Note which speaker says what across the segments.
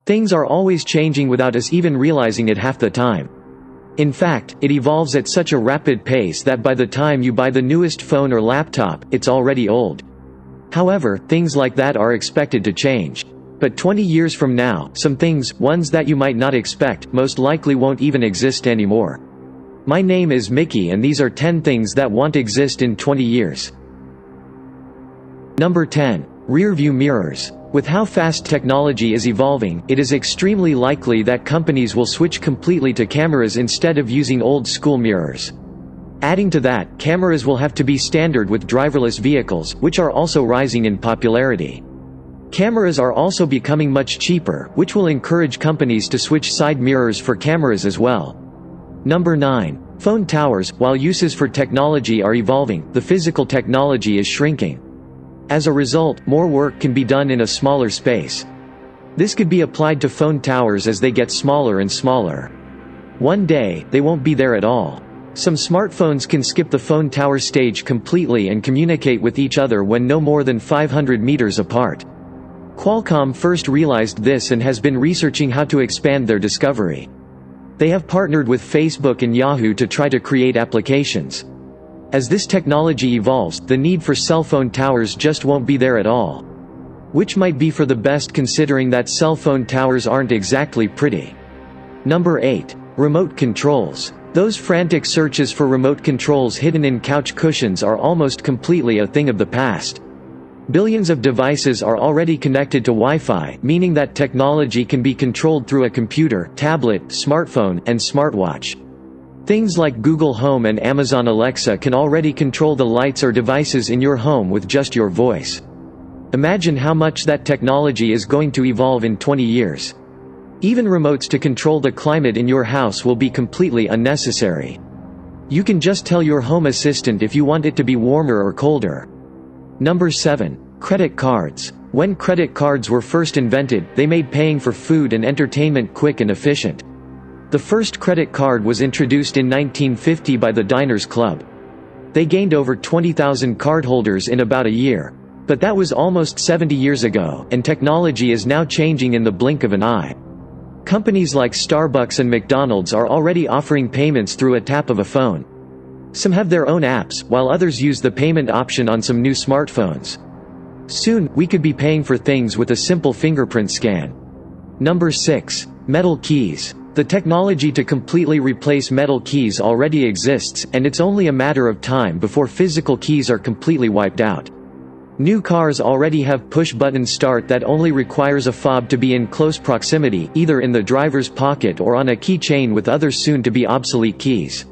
Speaker 1: Things are always changing without us even realizing it half the time. In fact, it evolves at such a rapid pace that by the time you buy the newest phone or laptop, it's already old. However, things like that are expected to change. But 20 years from now, some things, ones that you might not expect, most likely won't even exist anymore. My name is Mickey and these are 10 things that won't exist in 20 years. Number 10. Rear-view mirrors. With how fast technology is evolving, it is extremely likely that companies will switch completely to cameras instead of using old-school mirrors. Adding to that, cameras will have to be standard with driverless vehicles, which are also rising in popularity. Cameras are also becoming much cheaper, which will encourage companies to switch side mirrors for cameras as well. Number 9. Phone towers. While uses for technology are evolving, the physical technology is shrinking. As a result, more work can be done in a smaller space. This could be applied to phone towers as they get smaller and smaller. One day, they won't be there at all. Some smartphones can skip the phone tower stage completely and communicate with each other when no more than 500 meters apart. Qualcomm first realized this and has been researching how to expand their discovery. They have partnered with Facebook and Yahoo to try to create applications. As this technology evolves, the need for cell phone towers just won't be there at all. Which might be for the best considering that cell phone towers aren't exactly pretty. Number 8. Remote controls. Those frantic searches for remote controls hidden in couch cushions are almost completely a thing of the past. Billions of devices are already connected to Wi-Fi, meaning that technology can be controlled through a computer, tablet, smartphone, and smartwatch. Things like Google Home and Amazon Alexa can already control the lights or devices in your home with just your voice. Imagine how much that technology is going to evolve in 20 years. Even remotes to control the climate in your house will be completely unnecessary. You can just tell your home assistant if you want it to be warmer or colder. Number 7. Credit cards. When credit cards were first invented, they made paying for food and entertainment quick and efficient. The first credit card was introduced in 1950 by the Diners Club. They gained over 20,000 cardholders in about a year. But that was almost 70 years ago, and technology is now changing in the blink of an eye. Companies like Starbucks and McDonald's are already offering payments through a tap of a phone. Some have their own apps, while others use the payment option on some new smartphones. Soon, we could be paying for things with a simple fingerprint scan. Number 6. Metal keys. The technology to completely replace metal keys already exists, and it's only a matter of time before physical keys are completely wiped out. New cars already have push-button start that only requires a fob to be in close proximity, either in the driver's pocket or on a keychain with other soon-to-be obsolete keys.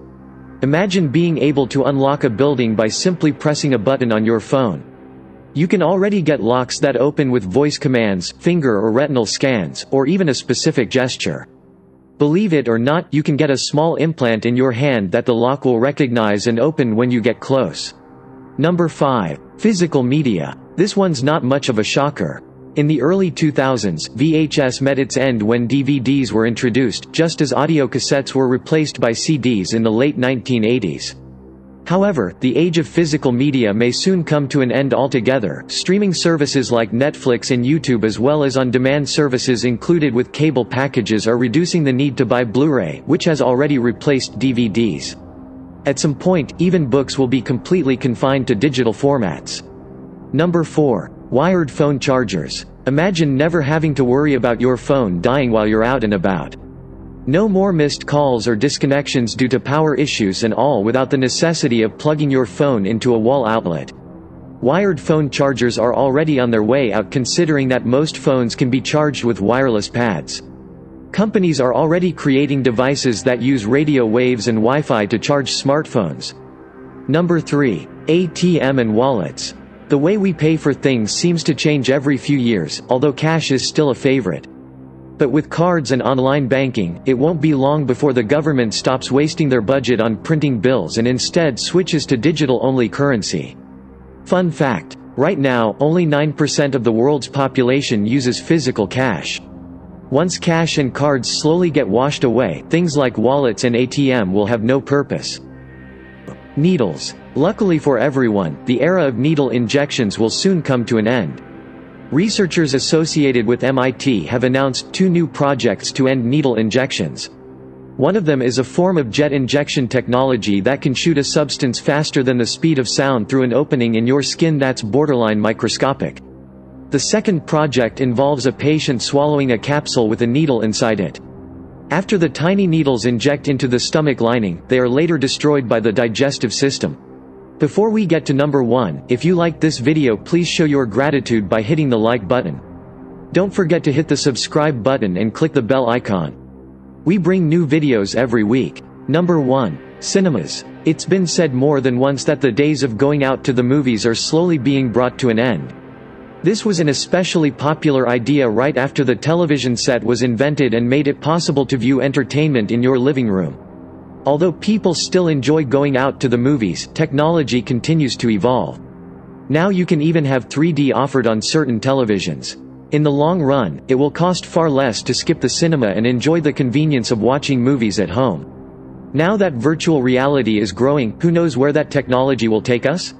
Speaker 1: Imagine being able to unlock a building by simply pressing a button on your phone. You can already get locks that open with voice commands, finger or retinal scans, or even a specific gesture. Believe it or not, you can get a small implant in your hand that the lock will recognize and open when you get close. Number 5. Physical media. This one's not much of a shocker. In the early 2000s, VHS met its end when DVDs were introduced, just as audiocassettes were replaced by CDs in the late 1980s. However, the age of physical media may soon come to an end altogether. Streaming services like Netflix and YouTube as well as on-demand services included with cable packages are reducing the need to buy Blu-ray, which has already replaced DVDs. At some point, even books will be completely confined to digital formats. Number 4. Wired phone chargers. Imagine never having to worry about your phone dying while you're out and about. No more missed calls or disconnections due to power issues, and all without the necessity of plugging your phone into a wall outlet. Wired phone chargers are already on their way out, considering that most phones can be charged with wireless pads. Companies are already creating devices that use radio waves and Wi-Fi to charge smartphones. Number 3. ATM and wallets. The way we pay for things seems to change every few years, although cash is still a favorite. But with cards and online banking, it won't be long before the government stops wasting their budget on printing bills and instead switches to digital-only currency. Fun fact: right now, only 9% of the world's population uses physical cash. Once cash and cards slowly get washed away, things like wallets and ATM will have no purpose. Needles. Luckily for everyone, the era of needle injections will soon come to an end. Researchers associated with MIT have announced 2 new projects to end needle injections. One of them is a form of jet injection technology that can shoot a substance faster than the speed of sound through an opening in your skin that's borderline microscopic. The second project involves a patient swallowing a capsule with a needle inside it. After the tiny needles inject into the stomach lining, they are later destroyed by the digestive system. Before we get to number 1, if you liked this video, please show your gratitude by hitting the like button. Don't forget to hit the subscribe button and click the bell icon. We bring new videos every week. Number 1. Cinemas. It's been said more than once that the days of going out to the movies are slowly being brought to an end. This was an especially popular idea right after the television set was invented and made it possible to view entertainment in your living room. Although people still enjoy going out to the movies, technology continues to evolve. Now you can even have 3D offered on certain televisions. In the long run, it will cost far less to skip the cinema and enjoy the convenience of watching movies at home. Now that virtual reality is growing, who knows where that technology will take us?